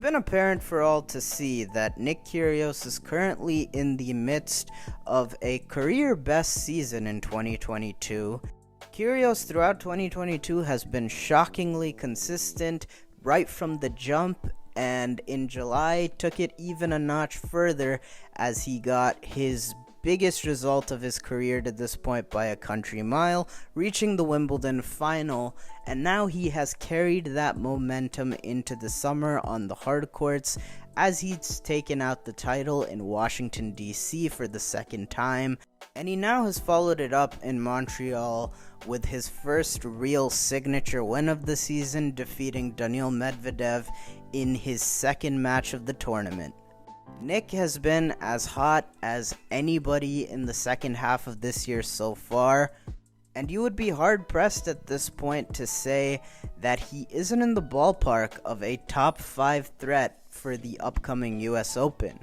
Been apparent for all to see that Nick Kyrgios is currently in the midst of a career best season in 2022. Kyrgios throughout 2022 has been shockingly consistent right from the jump, and in July took it even a notch further as he got his biggest result of his career to this point by a country mile, reaching the Wimbledon final, and now he has carried that momentum into the summer on the hard courts as he's taken out the title in Washington, D.C. for the second time, and he now has followed it up in Montreal with his first real signature win of the season, defeating Daniil Medvedev in his second match of the tournament. Nick has been as hot as anybody in the second half of this year so far, and you would be hard-pressed at this point to say that he isn't in the ballpark of a top 5 threat for the upcoming US Open.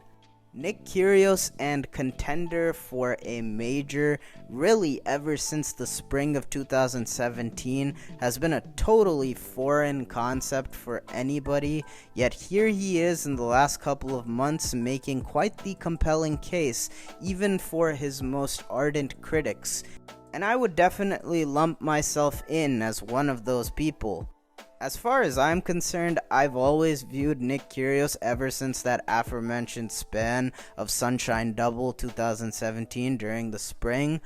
Nick Kyrgios, and contender for a major really ever since the spring of 2017, has been a totally foreign concept for anybody, yet here he is in the last couple of months making quite the compelling case, even for his most ardent critics. And I would definitely lump myself in as one of those people. As far as I'm concerned, I've always viewed Nick Kyrgios ever since that aforementioned span of Sunshine Double 2017 during the spring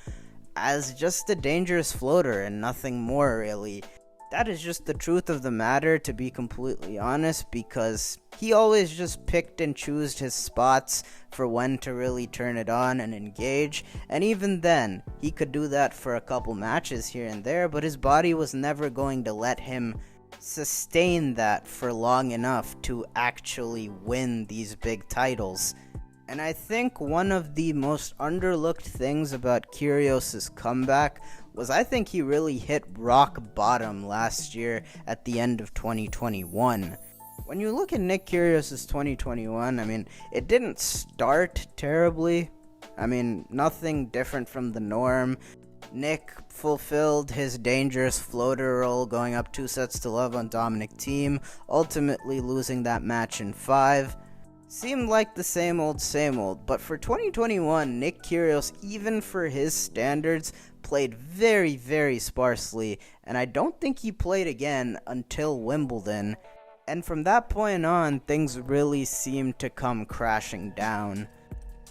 as just a dangerous floater and nothing more really. That is just the truth of the matter, to be completely honest, because he always just picked and chose his spots for when to really turn it on and engage, and even then, he could do that for a couple matches here and there, but his body was never going to let him sustain that for long enough to actually win these big titles. And I think one of the most underlooked things about Kyrgios' comeback was I think he really hit rock bottom last year at the end of 2021. When you look at Nick Kyrgios' 2021, it didn't start terribly. Nothing different from the norm. Nick fulfilled his dangerous floater role, going up 2-0 on Dominic Thiem, ultimately losing that match in 5. Seemed like the same old, but for 2021, Nick Kyrgios, even for his standards, played very, very sparsely, and I don't think he played again until Wimbledon, and from that point on, things really seemed to come crashing down.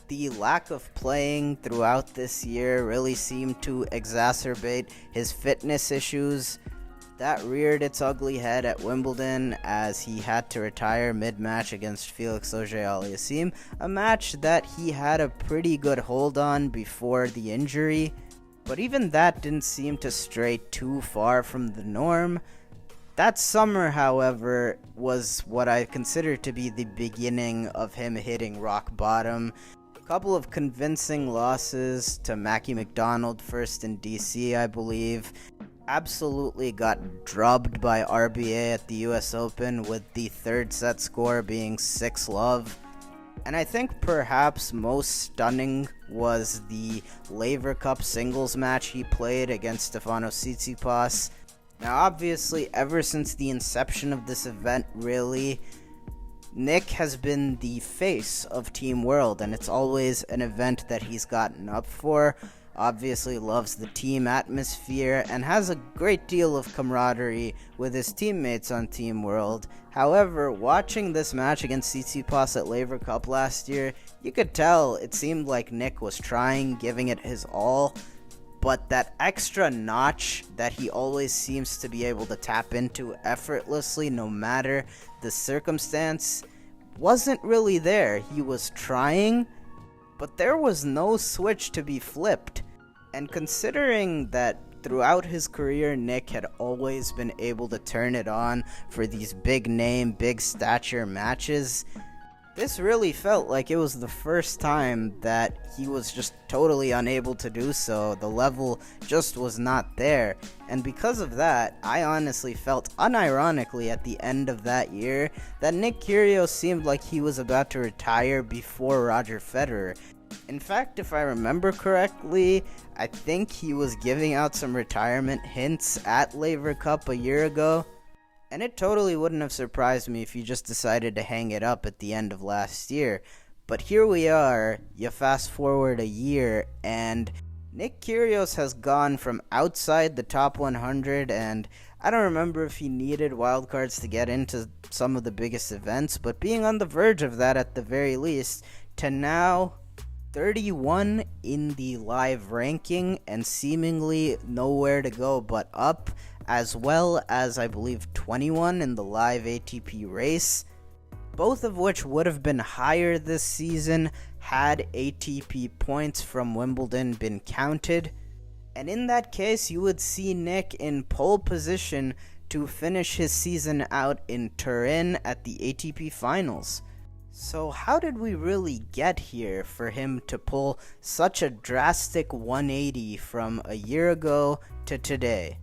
The lack of playing throughout this year really seemed to exacerbate his fitness issues. That reared its ugly head at Wimbledon as he had to retire mid-match against Felix Auger-Aliassime, a match that he had a pretty good hold on before the injury, but even that didn't seem to stray too far from the norm. That summer, however, was what I consider to be the beginning of him hitting rock bottom. Couple of convincing losses to Mackie McDonald, first in DC, I believe. Absolutely got drubbed by RBA at the US Open, with the third set score being 6-love. And I think perhaps most stunning was the Laver Cup singles match he played against Stefanos Tsitsipas. Now obviously, ever since the inception of this event, really, Nick has been the face of Team World, and it's always an event that he's gotten up for. Obviously loves the team atmosphere and has a great deal of camaraderie with his teammates on Team World. However, watching this match against Tsitsipas at Laver Cup last year, you could tell it seemed like Nick was trying, giving it his all, but that extra notch that he always seems to be able to tap into effortlessly no matter the circumstance wasn't really there. He was trying, but there was no switch to be flipped. And considering that throughout his career, Nick had always been able to turn it on for these big name, big stature matches, this really felt like it was the first time that he was just totally unable to do so. The level just was not there. And because of that, I honestly felt, unironically at the end of that year, that Nick Kyrgios seemed like he was about to retire before Roger Federer. In fact, if I remember correctly, I think he was giving out some retirement hints at Laver Cup a year ago. And it totally wouldn't have surprised me if he just decided to hang it up at the end of last year. But here we are, you fast forward a year, and Nick Kyrgios has gone from outside the top 100, and I don't remember if he needed wildcards to get into some of the biggest events, but being on the verge of that at the very least, to now 31 in the live ranking and seemingly nowhere to go but up, as well as I believe 21 in the live ATP race, both of which would have been higher this season had ATP points from Wimbledon been counted. And in that case, you would see Nick in pole position to finish his season out in Turin at the ATP Finals. So how did we really get here for him to pull such a drastic 180 from a year ago to today?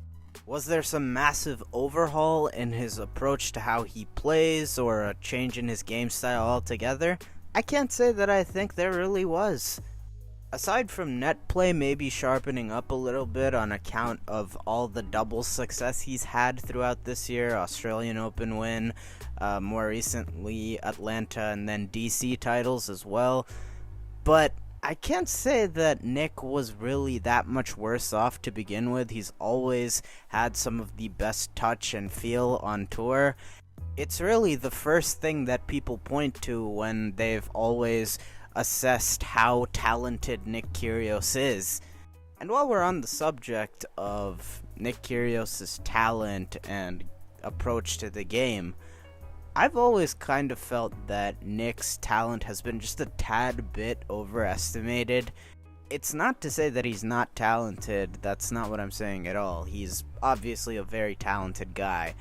Was there some massive overhaul in his approach to how he plays, or a change in his game style altogether? I can't say that I think there really was. Aside from net play maybe sharpening up a little bit on account of all the doubles success he's had throughout this year, Australian Open win, more recently Atlanta and then DC titles as well, but I can't say that Nick was really that much worse off to begin with. He's always had some of the best touch and feel on tour. It's really the first thing that people point to when they've always assessed how talented Nick Kyrgios is. And while we're on the subject of Nick Kyrgios' talent and approach to the game, I've always kind of felt that Nick's talent has been just a tad bit overestimated. It's not to say that he's not talented, that's not what I'm saying at all. He's obviously a very talented guy.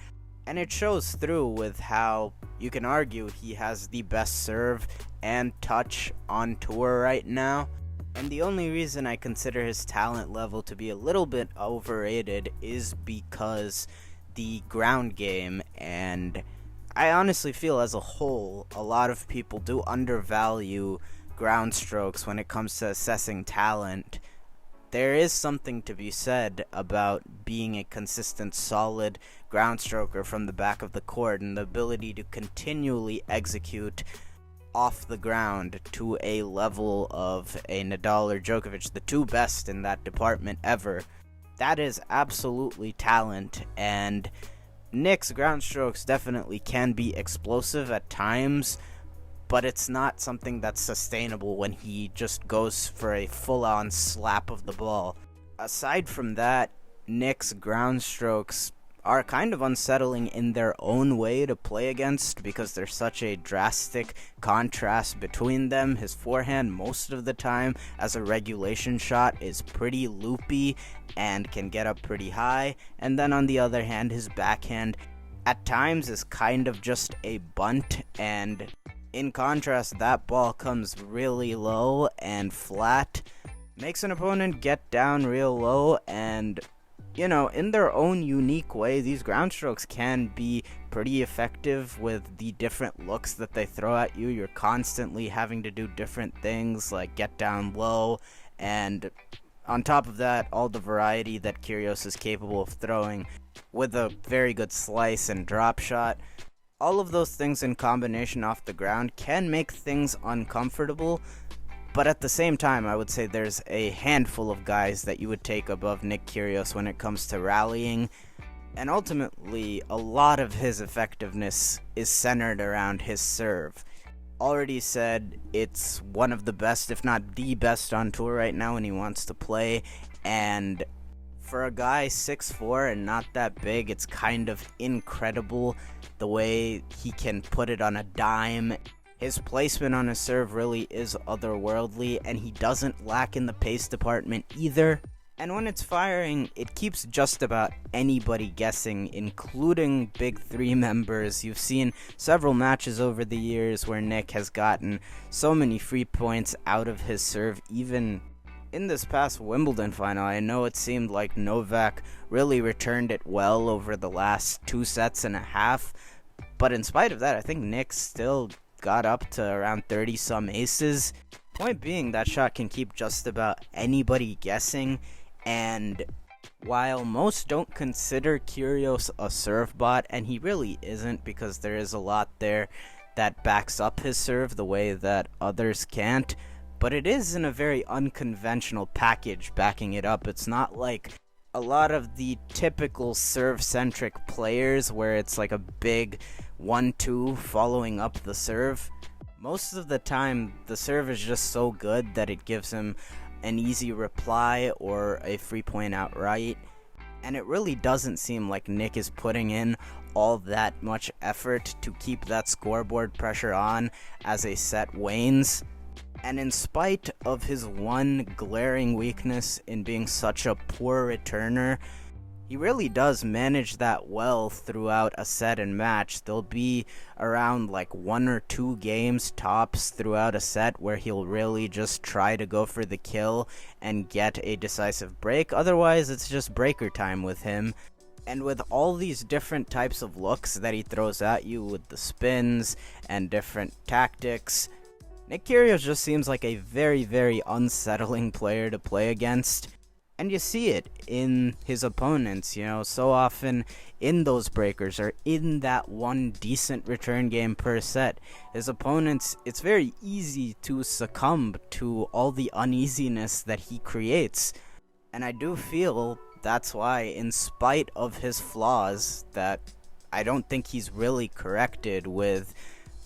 And it shows through with how you can argue he has the best serve and touch on tour right now. And the only reason I consider his talent level to be a little bit overrated is because the ground game, and I honestly feel as a whole, a lot of people do undervalue ground strokes when it comes to assessing talent. There is something to be said about being a consistent, solid ground stroker from the back of the court and the ability to continually execute off the ground to a level of a Nadal or Djokovic, the two best in that department ever. That is absolutely talent, and Nick's ground strokes definitely can be explosive at times, but it's not something that's sustainable when he just goes for a full-on slap of the ball. Aside from that, Nick's ground strokes are kind of unsettling in their own way to play against because there's such a drastic contrast between them. His forehand most of the time as a regulation shot is pretty loopy and can get up pretty high, and then on the other hand his backhand at times is kind of just a bunt, and in contrast that ball comes really low and flat, makes an opponent get down real low, and you know, in their own unique way, these ground strokes can be pretty effective with the different looks that they throw at you. You're constantly having to do different things like get down low, and on top of that, all the variety that Kyrgios is capable of throwing with a very good slice and drop shot. All of those things in combination off the ground can make things uncomfortable. But at the same time, I would say there's a handful of guys that you would take above Nick Kyrgios when it comes to rallying. And ultimately, a lot of his effectiveness is centered around his serve. Already said, it's one of the best, if not the best on tour right now when he wants to play. And for a guy 6'4" and not that big, it's kind of incredible the way he can put it on a dime. His placement on his serve really is otherworldly, and he doesn't lack in the pace department either. And when it's firing, it keeps just about anybody guessing, including Big Three members. You've seen several matches over the years where Nick has gotten so many free points out of his serve. Even in this past Wimbledon final, I know it seemed like Novak really returned it well over the last 2 sets and a half, but in spite of that, I think Nick still got up to around 30-some aces. Point being, that shot can keep just about anybody guessing, and While most don't consider Kyrgios a serve bot, and he really isn't because there is a lot there that backs up his serve the way that others can't, but it is in a very unconventional package backing it up. It's not like a lot of the typical serve-centric players where it's like a big 1-2 following up the serve. Most of the time, the serve is just so good that it gives him an easy reply or a free point outright, and it really doesn't seem like Nick is putting in all that much effort to keep that scoreboard pressure on as a set wanes. And in spite of his one glaring weakness in being such a poor returner, he really does manage that well throughout a set and match. There'll be around like 1 or 2 games tops throughout a set where he'll really just try to go for the kill and get a decisive break. Otherwise, it's just breaker time with him. And with all these different types of looks that he throws at you with the spins and different tactics, Nick Kyrgios just seems like a very, very unsettling player to play against. And you see it in his opponents, so often in those breakers or in that one decent return game per set. His opponents, it's very easy to succumb to all the uneasiness that he creates. And I do feel that's why, in spite of his flaws that I don't think he's really corrected with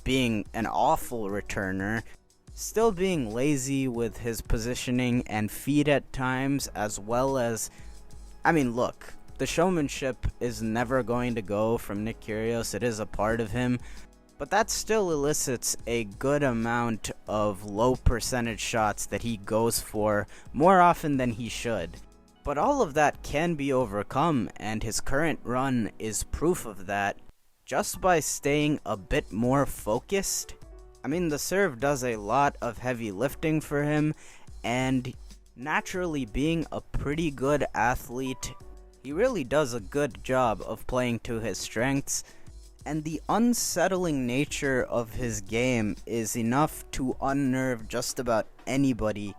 being an awful returner, still being lazy with his positioning and feet at times, as well as, look, the showmanship is never going to go from Nick Kyrgios. It is a part of him, but that still elicits a good amount of low percentage shots that he goes for more often than he should. But all of that can be overcome, and his current run is proof of that, just by staying a bit more focused. The serve does a lot of heavy lifting for him, and naturally being a pretty good athlete, he really does a good job of playing to his strengths, and the unsettling nature of his game is enough to unnerve just about anybody.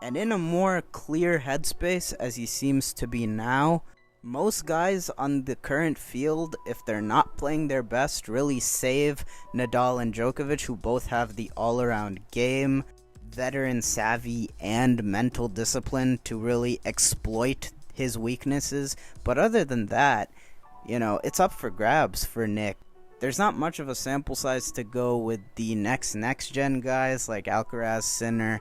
And in a more clear headspace as he seems to be now, most guys on the current field, if they're not playing their best, really save Nadal and Djokovic, who both have the all-around game, veteran savvy, and mental discipline to really exploit his weaknesses. But other than that, it's up for grabs for Nick. There's not much of a sample size to go with the next-gen guys like Alcaraz, Sinner,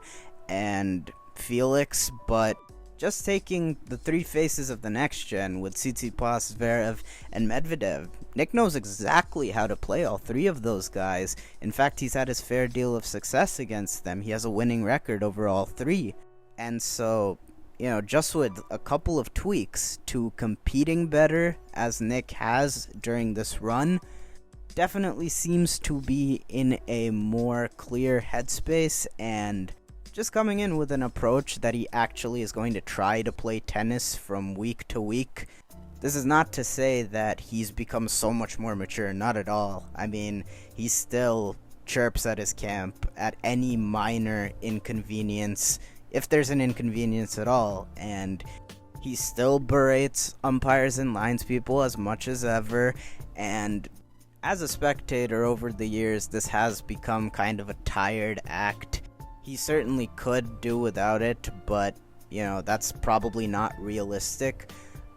and Felix, but just taking the 3 faces of the next gen with Tsitsipas, Zverev, and Medvedev, Nick knows exactly how to play all 3 of those guys. In fact, he's had his fair deal of success against them. He has a winning record over all 3. And so, just with a couple of tweaks to competing better, as Nick has during this run, definitely seems to be in a more clear headspace and just coming in with an approach that he actually is going to try to play tennis from week to week. This is not to say that he's become so much more mature, not at all. He still chirps at his camp at any minor inconvenience, if there's an inconvenience at all, and he still berates umpires and lines people as much as ever, and as a spectator over the years, this has become kind of a tired act. He certainly could do without it, but, that's probably not realistic.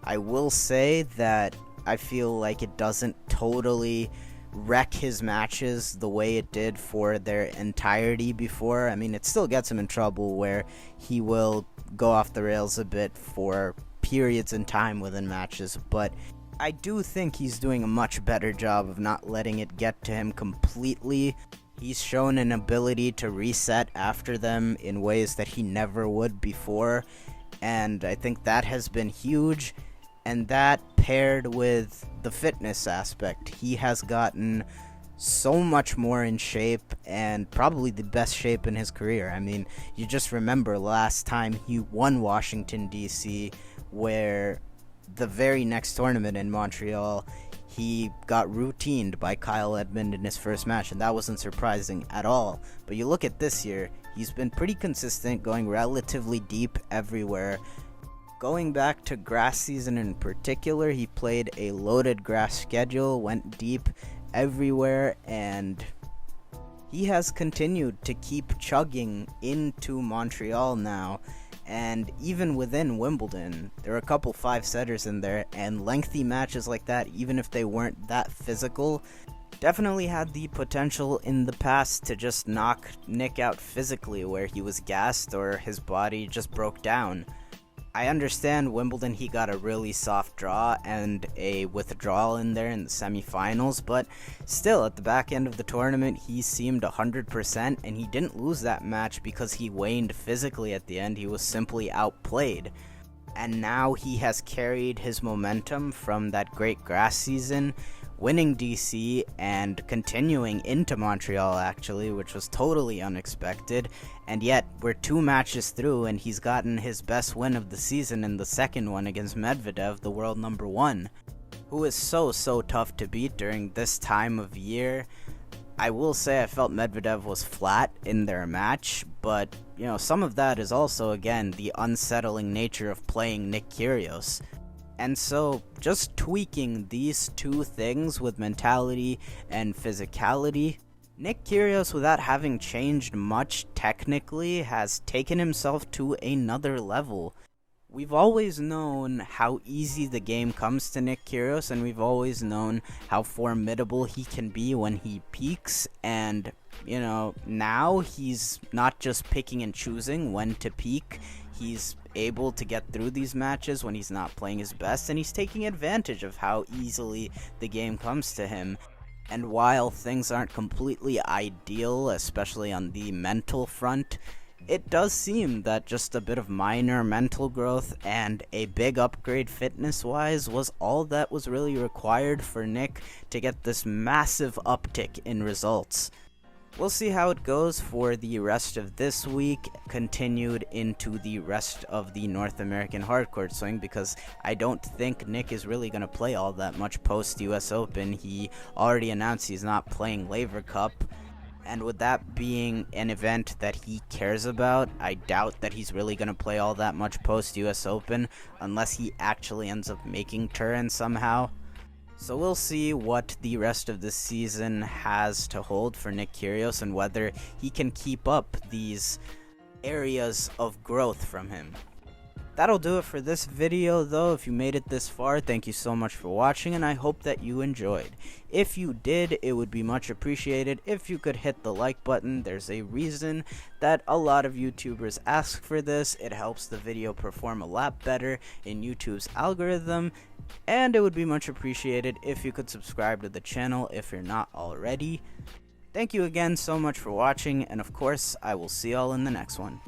I will say that I feel like it doesn't totally wreck his matches the way it did for their entirety before. It still gets him in trouble where he will go off the rails a bit for periods in time within matches, but I do think he's doing a much better job of not letting it get to him completely. He's shown an ability to reset after them in ways that he never would before, and I think that has been huge, and that paired with the fitness aspect, he has gotten so much more in shape, and probably the best shape in his career. You just remember last time he won Washington, D.C., where the very next tournament in Montreal, he got routined by Kyle Edmund in his first match, and that wasn't surprising at all. But you look at this year, he's been pretty consistent, going relatively deep everywhere. Going back to grass season in particular, he played a loaded grass schedule, went deep everywhere, and he has continued to keep chugging into Montreal now. And even within Wimbledon, there were a couple 5-setters in there, and lengthy matches like that, even if they weren't that physical, definitely had the potential in the past to just knock Nick out physically, where he was gassed or his body just broke down. I understand Wimbledon, he got a really soft draw and a withdrawal in there in the semifinals, but still, at the back end of the tournament, he seemed 100%, and he didn't lose that match because he waned physically at the end. He was simply outplayed. And now he has carried his momentum from that great grass season, winning DC and continuing into Montreal, actually, which was totally unexpected. And yet, we're 2 matches through, and he's gotten his best win of the season in the second one against Medvedev, the world number 1, who is so tough to beat during this time of year. I will say I felt Medvedev was flat in their match, but, some of that is also, again, the unsettling nature of playing Nick Kyrgios. And so, just tweaking these 2 things with mentality and physicality, Nick Kyrgios, without having changed much technically, has taken himself to another level. We've always known how easy the game comes to Nick Kyrgios, and we've always known how formidable he can be when he peaks, and, now he's not just picking and choosing when to peak. He's able to get through these matches when he's not playing his best, and he's taking advantage of how easily the game comes to him. And while things aren't completely ideal, especially on the mental front, it does seem that just a bit of minor mental growth and a big upgrade fitness-wise was all that was really required for Nick to get this massive uptick in results. We'll see how it goes for the rest of this week, continued into the rest of the North American hardcourt swing, because I don't think Nick is really going to play all that much post-US Open. He already announced he's not playing Laver Cup, and with that being an event that he cares about, I doubt that he's really going to play all that much post-US Open, unless he actually ends up making Turin somehow. So we'll see what the rest of the season has to hold for Nick Kyrgios and whether he can keep up these areas of growth from him. That'll do it for this video, though. If you made it this far, thank you so much for watching, and I hope that you enjoyed. If you did, it would be much appreciated if you could hit the like button. There's a reason that a lot of YouTubers ask for this. It helps the video perform a lot better in YouTube's algorithm, and it would be much appreciated if you could subscribe to the channel if you're not already. Thank you again so much for watching, and of course, I will see y'all in the next one.